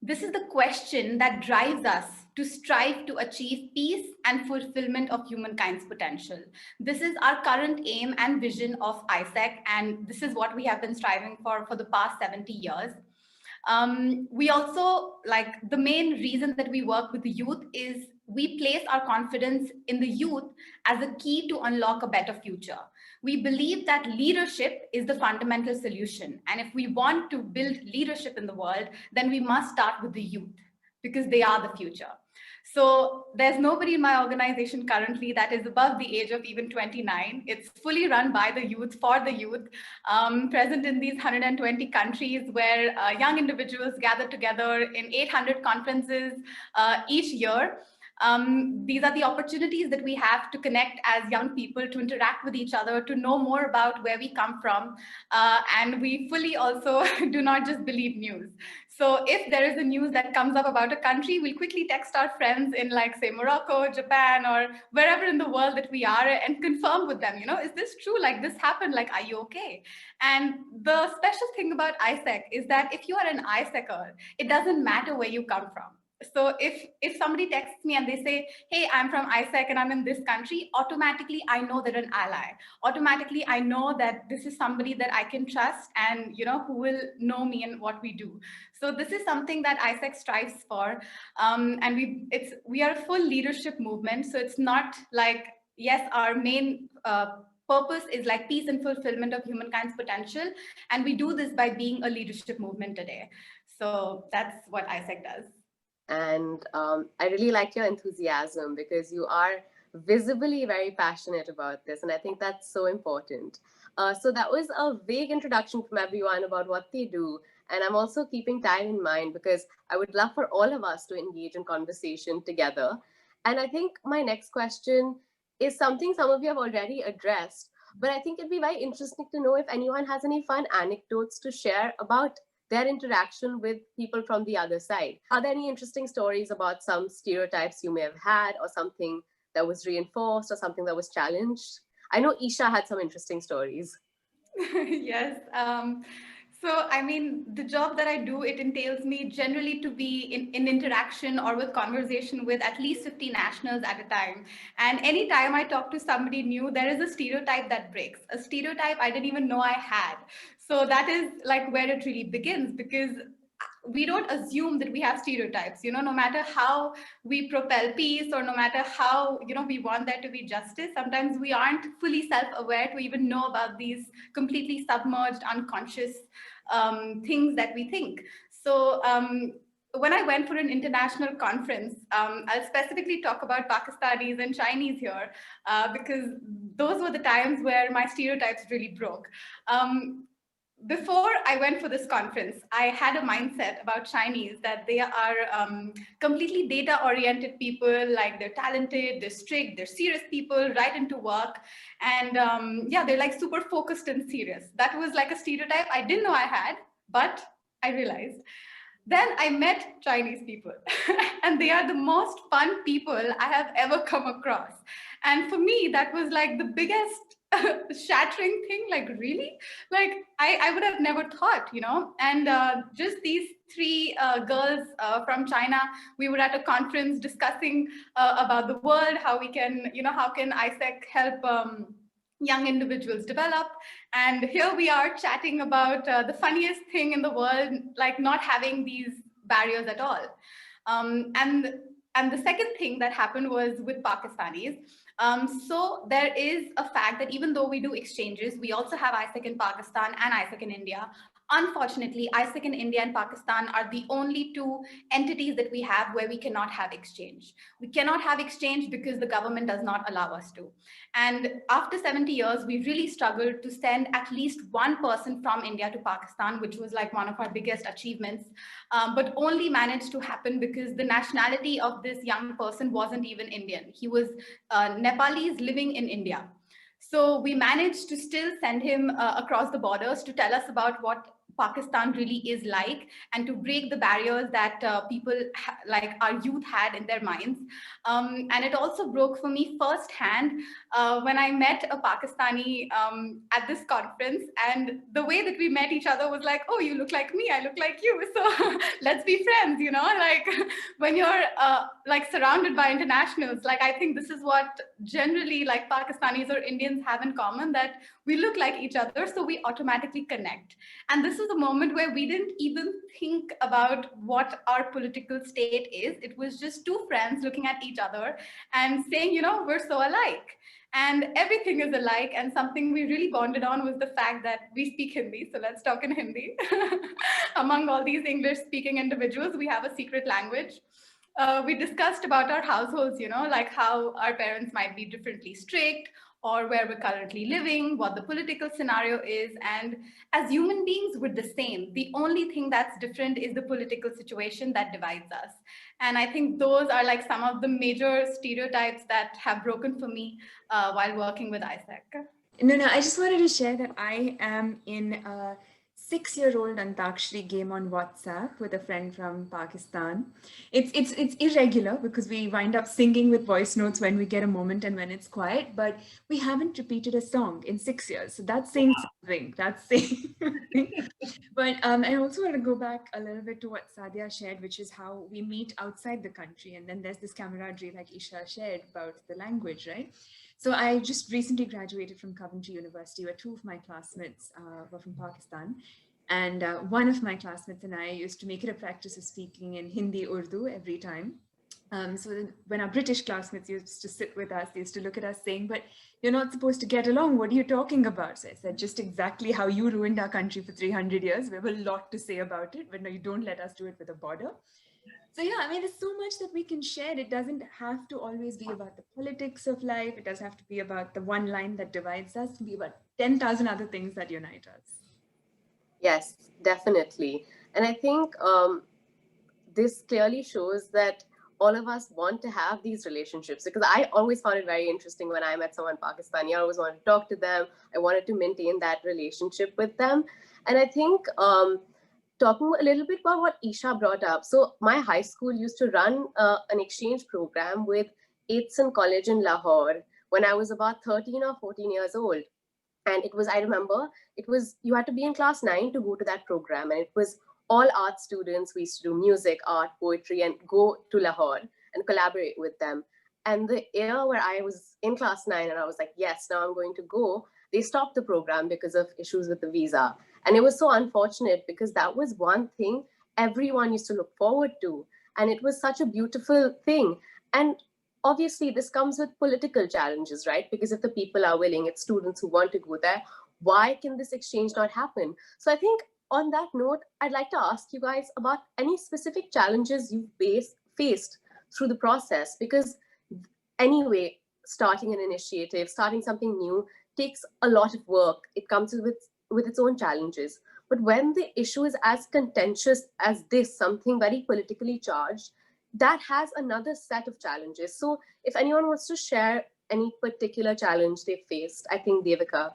This is the question that drives us to strive to achieve peace and fulfillment of humankind's potential. This is our current aim and vision of AIESEC, and this is what we have been striving for the past 70 years. We also, like, the main reason that we work with the youth is we place our confidence in the youth as a key to unlock a better future. We believe that leadership is the fundamental solution. And if we want to build leadership in the world, then we must start with the youth, because they are the future. So there's nobody in my organization currently that is above the age of even 29. It's fully run by the youth, for the youth, present in these 120 countries where young individuals gather together in 800 conferences each year. These are the opportunities that we have to connect as young people, to interact with each other, to know more about where we come from. And we fully also do not just believe news. So if there is a news that comes up about a country, we'll quickly text our friends in, like, say, Morocco, Japan, or wherever in the world that we are, and confirm with them, is this true? Like, this happened, like, are you okay? And the special thing about AIESEC is that if you are an AIESECer, it doesn't matter where you come from. So if somebody texts me and they say, hey, I'm from AIESEC and I'm in this country, automatically I know they're an ally. Automatically I know that this is somebody that I can trust and who will know me and what we do. So this is something that AIESEC strives for, and we are a full leadership movement. So it's not like, yes, our main purpose is like peace and fulfillment of humankind's potential, and we do this by being a leadership movement today. So that's what AIESEC does. And I really like your enthusiasm, because you are visibly very passionate about this. And I think that's so important. So that was a vague introduction from everyone about what they do. And I'm also keeping time in mind, because I would love for all of us to engage in conversation together. And I think my next question is something some of you have already addressed, but I think it'd be very interesting to know if anyone has any fun anecdotes to share about their interaction with people from the other side. Are there any interesting stories about some stereotypes you may have had, or something that was reinforced, or something that was challenged? I know Isha had some interesting stories. Yes. So, I mean, the job that I do, it entails me generally to be in interaction or with conversation with at least 50 nationals at a time. And anytime I talk to somebody new, there is a stereotype that breaks, a stereotype I didn't even know I had. So that is like where it really begins, because we don't assume that we have stereotypes, no matter how we propel peace, or no matter how, we want there to be justice. Sometimes we aren't fully self-aware to even know about these completely submerged, unconscious things that we think. So when I went for an international conference, I'll specifically talk about Pakistanis and Chinese here, because those were the times where my stereotypes really broke. Before I went for this conference, I had a mindset about Chinese that they are completely data-oriented people, like they're talented, they're strict, they're serious people, right into work. And yeah, they're like super focused and serious. That was like a stereotype I didn't know I had, but I realized. Then I met Chinese people, and they are the most fun people I have ever come across. And for me, that was like the biggest shattering thing. Like, really? Like, I would have never thought, And just these three girls from China, we were at a conference discussing about the world, how we can, how can AIESEC help young individuals develop. And here we are chatting about the funniest thing in the world, like not having these barriers at all. And the second thing that happened was with Pakistanis. So there is a fact that even though we do exchanges, we also have AIESEC in Pakistan and AIESEC in India. Unfortunately, AIESEC in India and Pakistan are the only two entities that we have where we cannot have exchange. We cannot have exchange because the government does not allow us to. And after 70 years, we really struggled to send at least one person from India to Pakistan, which was like one of our biggest achievements, but only managed to happen because the nationality of this young person wasn't even Indian. He was Nepalese living in India. So we managed to still send him across the borders to tell us about what Pakistan really is like, and to break the barriers that people like our youth had in their minds. And it also broke for me firsthand when I met a Pakistani at this conference, and the way that we met each other was like, oh, you look like me, I look like you, so let's be friends, like when you're like surrounded by internationals, like I think this is what generally like Pakistanis or Indians have in common, that we look like each other, so we automatically connect. And this is a moment where we didn't even think about what our political state is. It was just two friends looking at each other and saying, we're so alike. And everything is alike. And something we really bonded on was the fact that we speak Hindi. So let's talk in Hindi. Among all these English speaking individuals, we have a secret language. we discussed about our households, like how our parents might be differently strict, or where we're currently living, what the political scenario is. And as human beings, we're the same. The only thing that's different is the political situation that divides us. And I think those are like some of the major stereotypes that have broken for me while working with AIESEC. No, I just wanted to share that I am in a 6-year-old Antakshari game on WhatsApp with a friend from Pakistan. It's irregular because we wind up singing with voice notes when we get a moment and when it's quiet, but we haven't repeated a song in 6 years. So that's saying something. That's saying something. But I also want to go back a little bit to what Saadia shared, which is how we meet outside the country. And then there's this camaraderie like Isha shared about the language, right? So I just recently graduated from Coventry University, where 2 of my classmates were from Pakistan. And one of my classmates and I used to make it a practice of speaking in Hindi, Urdu every time. So when our British classmates used to sit with us, they used to look at us saying, but you're not supposed to get along. What are you talking about? So I said, just exactly how you ruined our country for 300 years. We have a lot to say about it, but no, you don't let us do it with a border. So yeah, I mean, there's so much that we can share. It doesn't have to always be about the politics of life. It doesn't have to be about the one line that divides us. It can be about 10,000 other things that unite us. Yes, definitely. And I think this clearly shows that all of us want to have these relationships, because I always found it very interesting when I met someone Pakistani. I always wanted to talk to them. I wanted to maintain that relationship with them. And I think talking a little bit about what Isha brought up. So my high school used to run an exchange program with AIESEC College in Lahore when I was about 13 or 14 years old. And it was, I remember, it was, you had to be in class 9 to go to that program. And it was all art students. We used to do music, art, poetry, and go to Lahore and collaborate with them. And the year where I was in class 9 and I was like, yes, now I'm going to go, they stopped the program because of issues with the visa. And it was so unfortunate because that was one thing everyone used to look forward to. And it was such a beautiful thing. And obviously this comes with political challenges, right? Because if the people are willing, it's students who want to go there, why can this exchange not happen? So I think on that note, I'd like to ask you guys about any specific challenges you've faced through the process, because anyway, starting an initiative, starting something new takes a lot of work. It comes with its own challenges. But when the issue is as contentious as this, something very politically charged, that has another set of challenges. So if anyone wants to share any particular challenge they faced, I think Devika.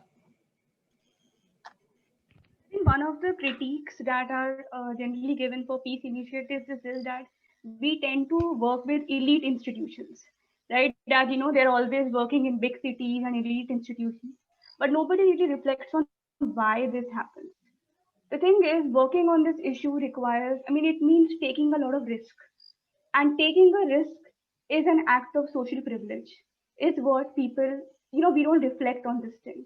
I think one of the critiques that are generally given for peace initiatives is that we tend to work with elite institutions, right? That, they're always working in big cities and elite institutions, but nobody really reflects on why this happens. The thing is, working on this issue requires, it means taking a lot of risk. And taking a risk is an act of social privilege. It's what people, we don't reflect on this thing.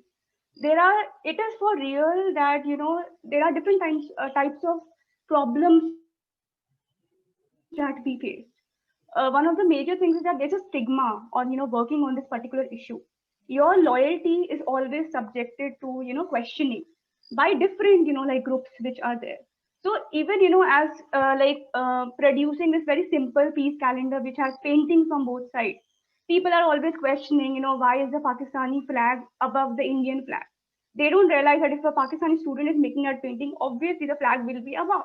It is for real that, there are different types of problems that we face. One of the major things is that there's a stigma on, working on this particular issue. Your loyalty is always subjected to, questioning by different, groups which are there. So even, as producing this very simple peace calendar, which has paintings from both sides, people are always questioning, why is the Pakistani flag above the Indian flag? They don't realize that if a Pakistani student is making that painting, obviously the flag will be above,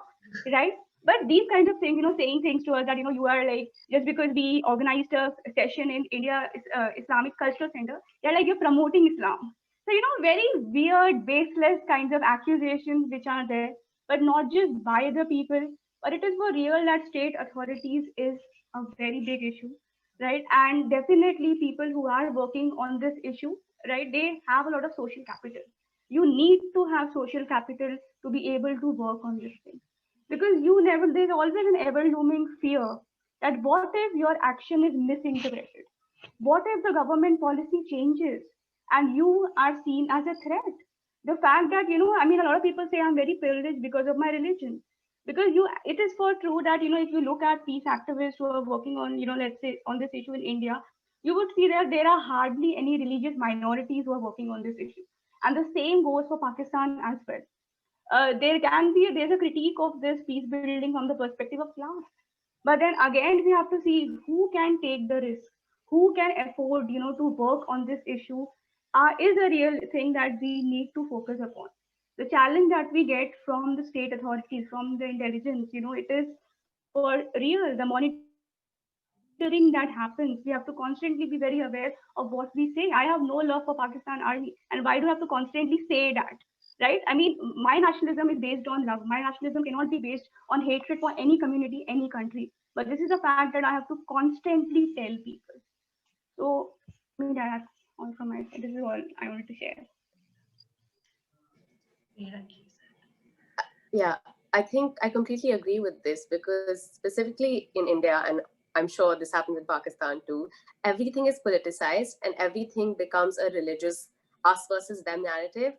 right? But these kinds of things, saying things to us that, you are like, just because we organized a session in India Islamic Cultural Center, they're like, you're promoting Islam. So, very weird, baseless kinds of accusations which are there, but not just by the people, but it is for real that state authorities is a very big issue, right? And definitely people who are working on this issue, right, they have a lot of social capital. You need to have social capital to be able to work on this thing. Because there's always an ever-looming fear that what if your action is misinterpreted? What if the government policy changes and you are seen as a threat? The fact that, a lot of people say I'm very privileged because of my religion. Because it is for true that, if you look at peace activists who are working on, let's say on this issue in India, you would see that there are hardly any religious minorities who are working on this issue. And the same goes for Pakistan as well. There's a critique of this peace building from the perspective of class. But then again, we have to see who can take the risk, who can afford, to work on this issue, is a real thing that we need to focus upon. The challenge that we get from the state authorities, from the intelligence, it is for real. The monitoring that happens, we have to constantly be very aware of what we say. I have no love for Pakistan Army, and why do I have to constantly say that? Right? I mean, my nationalism is based on love. My nationalism cannot be based on hatred for any community, any country. But this is a fact that I have to constantly tell people. So, I mean, that's all from my side. This is all I wanted to share. Yeah, I think I completely agree with this, because specifically in India, and I'm sure this happens in Pakistan too, everything is politicized and everything becomes a religious us versus them narrative.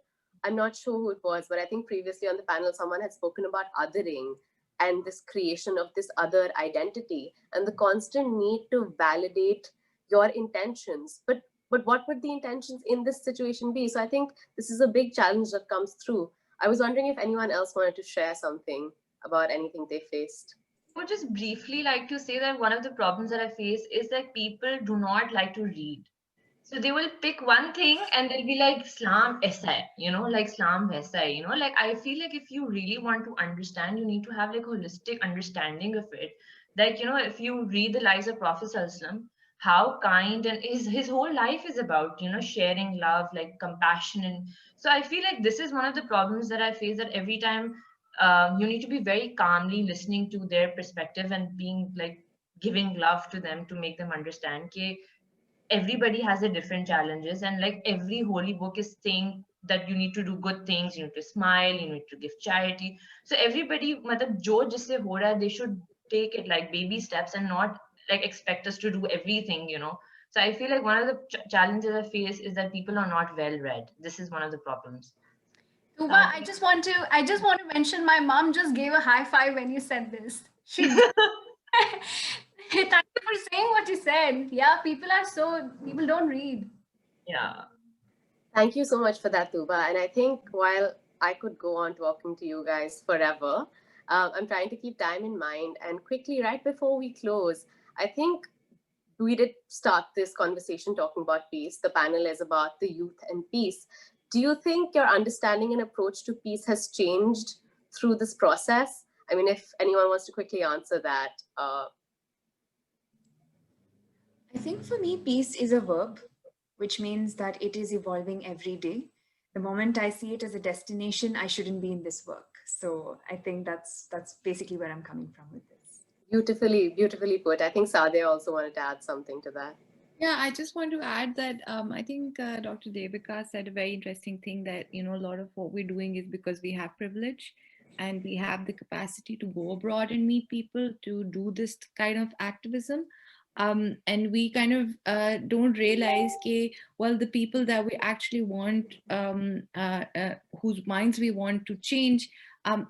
I'm not sure who it was, but I think previously on the panel, someone had spoken about othering and this creation of this other identity and the constant need to validate your intentions. But what would the intentions in this situation be? So I think this is a big challenge that comes through. I was wondering if anyone else wanted to share something about anything they faced. I would just briefly like to say that one of the problems that I face is that people do not like to read. So they will pick one thing and they'll be like Islam essay, like Islam essay, like I feel like if you really want to understand, you need to have like holistic understanding of it. Like, if you read the lives of Prophet Sallallahu, how kind and his whole life is about, sharing love, like compassion. And so I feel like this is one of the problems that I face, that every time you need to be very calmly listening to their perspective and being like giving love to them to make them understand. Okay, everybody has a different challenges, and like every holy book is saying that you need to do good things, you need to smile, you need to give charity. So everybody, matlab, jo jisse ho raha hai, they should take it like baby steps and not like expect us to do everything. So I feel like one of the challenges I face is that people are not well read. This is one of the problems. Tooba, I just want to mention my mom just gave a high five when you said this. She Thank you for saying what you said. Yeah, people don't read. Yeah. Thank you so much for that, Tooba. And I think while I could go on talking to you guys forever, I'm trying to keep time in mind. And quickly, right before we close, I think we did start this conversation talking about peace. The panel is about the youth and peace. Do you think your understanding and approach to peace has changed through this process? I mean, if anyone wants to quickly answer that. I think for me, peace is a verb, which means that it is evolving every day. The moment I see it as a destination, I shouldn't be in this work. So I think that's basically where I'm coming from with this. Beautifully put. I think Saadia also wanted to add something to that. Yeah, I just want to add that I think Dr. Devika said a very interesting thing, that, a lot of what we're doing is because we have privilege and we have the capacity to go abroad and meet people, to do this kind of activism. And we kind of don't realize well, the people that we actually want, whose minds we want to change,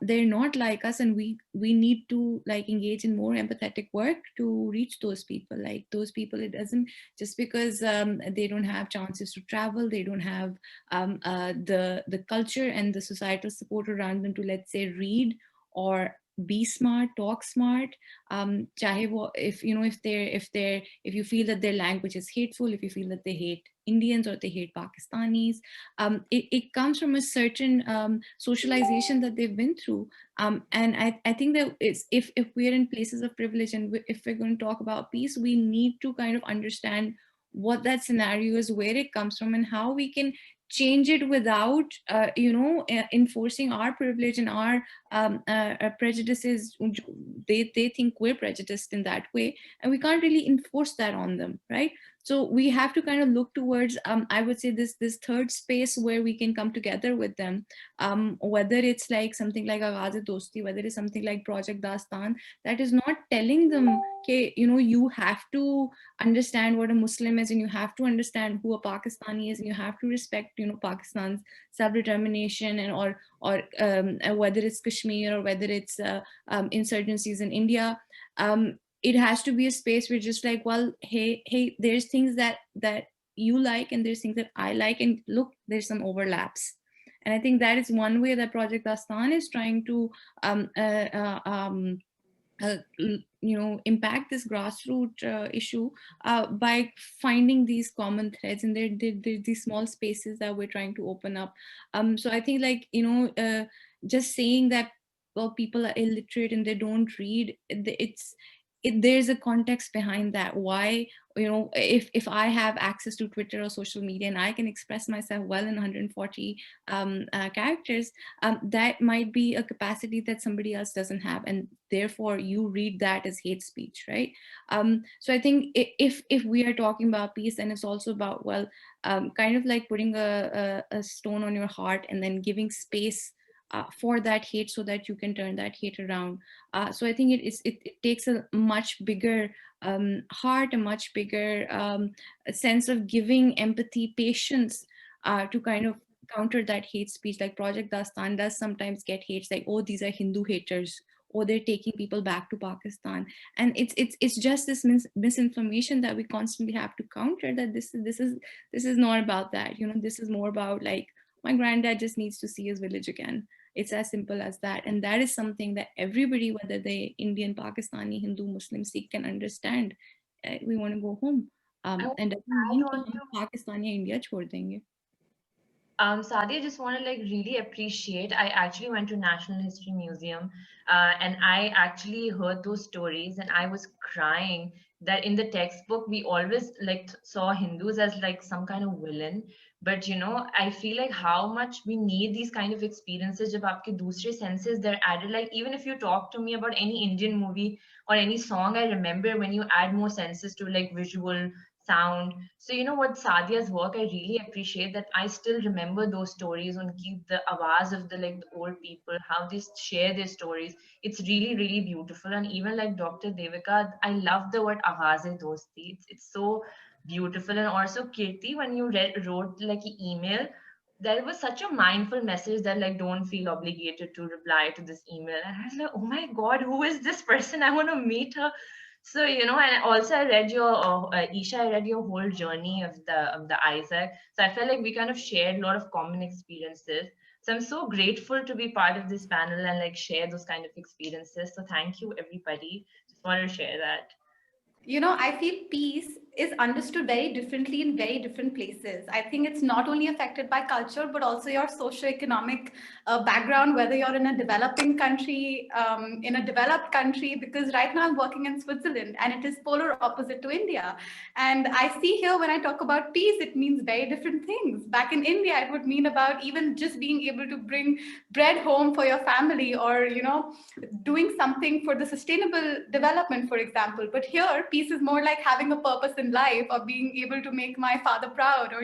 they're not like us, and we need to like engage in more empathetic work to reach those people. Like those people, it doesn't just because they don't have chances to travel, they don't have the culture and the societal support around them to, let's say, read or be smart, talk smart. If you feel that their language is hateful, if you feel that they hate Indians or they hate Pakistanis, it comes from a certain socialization that they've been through. And I think that if we're in places of privilege and if we're going to talk about peace, we need to kind of understand what that scenario is, where it comes from, and how we can change it without enforcing our privilege and our prejudices. They think we're prejudiced in that way, and we can't really enforce that on them, right? So we have to kind of look towards, I would say, this third space where we can come together with them, whether it's like something like Aaghaz-e-Dosti, whether it's something like Project Dastaan, that is not telling them, okay, you have to understand what a Muslim is, and you have to understand who a Pakistani is, and you have to respect, Pakistan's self-determination, and or whether it's Kashmir or whether it's insurgencies in India. It has to be a space where just like, well, hey, there's things that you like, and there's things that I like, and look, there's some overlaps. And I think that is one way that Project Dastaan is trying to impact this grassroots issue by finding these common threads, and there these small spaces that we're trying to open up. So I think, like, just saying that, well, people are illiterate and they don't read, there's a context behind that. Why, if I have access to Twitter or social media and I can express myself well in 140 characters, that might be a capacity that somebody else doesn't have, and therefore you read that as hate speech, right? So I think if we are talking about peace, then it's also about, well, kind of like putting a stone on your heart and then giving space for that hate, so that you can turn that hate around. So I think it takes a much bigger heart, a much bigger sense of giving empathy, patience, to kind of counter that hate speech. Like Project Dastaan does sometimes get hates, like, oh, these are Hindu haters, or they're taking people back to Pakistan, and it's just this misinformation that we constantly have to counter. That this is not about that. This is more about, like, my granddad just needs to see his village again. It's as simple as that. And that is something that everybody, whether they Indian, Pakistani, Hindu, Muslim, Sikh, can understand. We want to go home. And doesn't mean कि हम Pakistan या India छोड़ देंगे. Saadia, just want to like really appreciate. I actually went to National History Museum, and I actually heard those stories, and I was crying that in the textbook we always like saw Hindus as like some kind of villain. But I feel like how much we need these kind of experiences. जब आपके दूसरे senses they're added. Like even if you talk to me about any Indian movie or any song, I remember when you add more senses to like visual, sound. So what, Saadia's work, I really appreciate that. I still remember those stories and keep the awaaz of the like the old people, how they share their stories. It's really, really beautiful. And even like Dr. Devika, I love the word Aaghaz-e-Dosti. It's so beautiful. And also Kirthi, when you wrote like an email, there was such a mindful message that like, don't feel obligated to reply to this email. And I was like, oh my God, who is this person? I want to meet her. So, and also I read your, Isha, I read your whole journey of the AIESEC. So I felt like we kind of shared a lot of common experiences. So I'm so grateful to be part of this panel and like share those kind of experiences. So thank you, everybody. Just wanted to share that. I feel peace is understood very differently in very different places. I think it's not only affected by culture, but also your socioeconomic background, whether you're in a developing country, in a developed country, because right now I'm working in Switzerland and it is polar opposite to India. And I see here when I talk about peace, it means very different things. Back in India, it would mean about even just being able to bring bread home for your family, or, doing something for the sustainable development, for example. But here, peace is more like having a purpose in life, or being able to make my father proud, or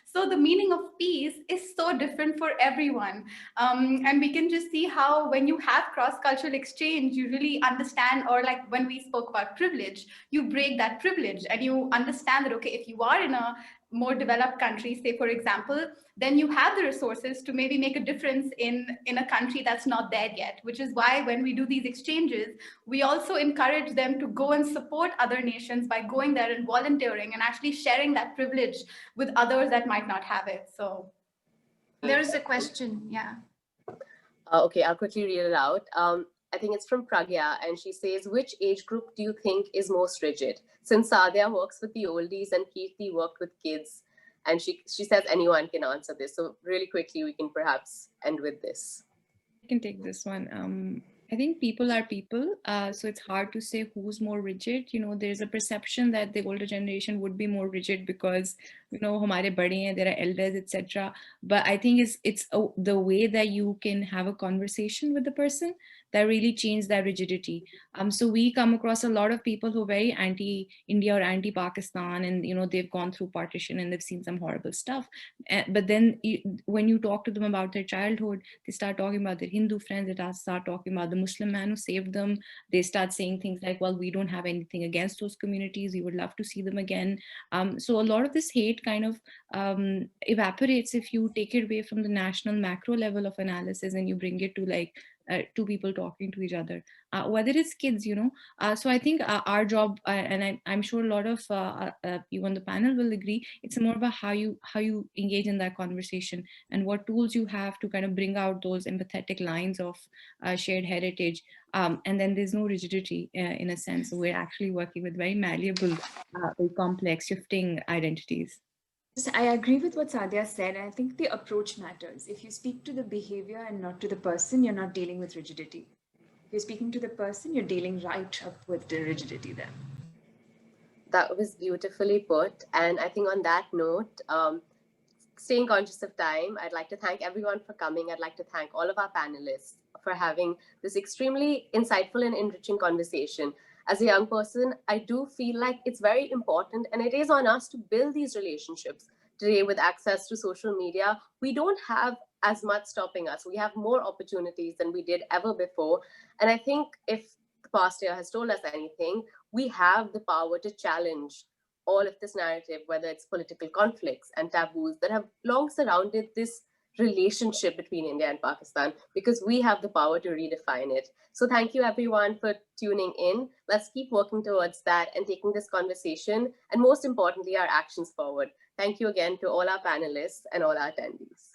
so the meaning of peace is so different for everyone. And we can just see how when you have cross-cultural exchange, you really understand, or like when we spoke about privilege, you break that privilege and you understand that, okay, if you are in a more developed countries, say for example, then you have the resources to maybe make a difference in a country that's not there yet, which is why when we do these exchanges, we also encourage them to go and support other nations by going there and volunteering and actually sharing that privilege with others that might not have it. So there's a question. Yeah. Okay, I'll quickly read it out. I think it's from Pragya, and she says, which age group do you think is most rigid? Since Saadia works with the oldies and Kirthi worked with kids, and she says anyone can answer this. So really quickly, we can perhaps end with this. I can take this one. I think people are people, so it's hard to say who's more rigid. There's a perception that the older generation would be more rigid because, hamare bade hain, there are elders, etc. But I think it's the way that you can have a conversation with the person that really changed that rigidity. So we come across a lot of people who are very anti-India or anti-Pakistan, and they've gone through partition and they've seen some horrible stuff. But then when you talk to them about their childhood, they start talking about their Hindu friends, they start talking about the Muslim man who saved them. They start saying things like, well, we don't have anything against those communities, we would love to see them again. So a lot of this hate kind of evaporates if you take it away from the national macro level of analysis and you bring it to like two people talking to each other, whether it's kids, so I think our job, and I'm sure a lot of you on the panel will agree, it's more about how you engage in that conversation and what tools you have to kind of bring out those empathetic lines of shared heritage. And then there's no rigidity in a sense. We're actually working with very malleable, very complex, shifting identities. I agree with what Saadia said. I think the approach matters. If you speak to the behavior and not to the person, you're not dealing with rigidity. If you're speaking to the person, you're dealing right up with the rigidity there. That was beautifully put. And I think on that note, staying conscious of time, I'd like to thank everyone for coming. I'd like to thank all of our panelists for having this extremely insightful and enriching conversation. As a young person, I do feel like it's very important, and it is on us to build these relationships. Today, with access to social media, we don't have as much stopping us. We have more opportunities than we did ever before. And I think if the past year has told us anything, we have the power to challenge all of this narrative, whether it's political conflicts and taboos that have long surrounded this relationship between India and Pakistan, because we have the power to redefine it. So thank you everyone for tuning in. Let's keep working towards that and taking this conversation, and most importantly, our actions forward. Thank you again to all our panelists and all our attendees.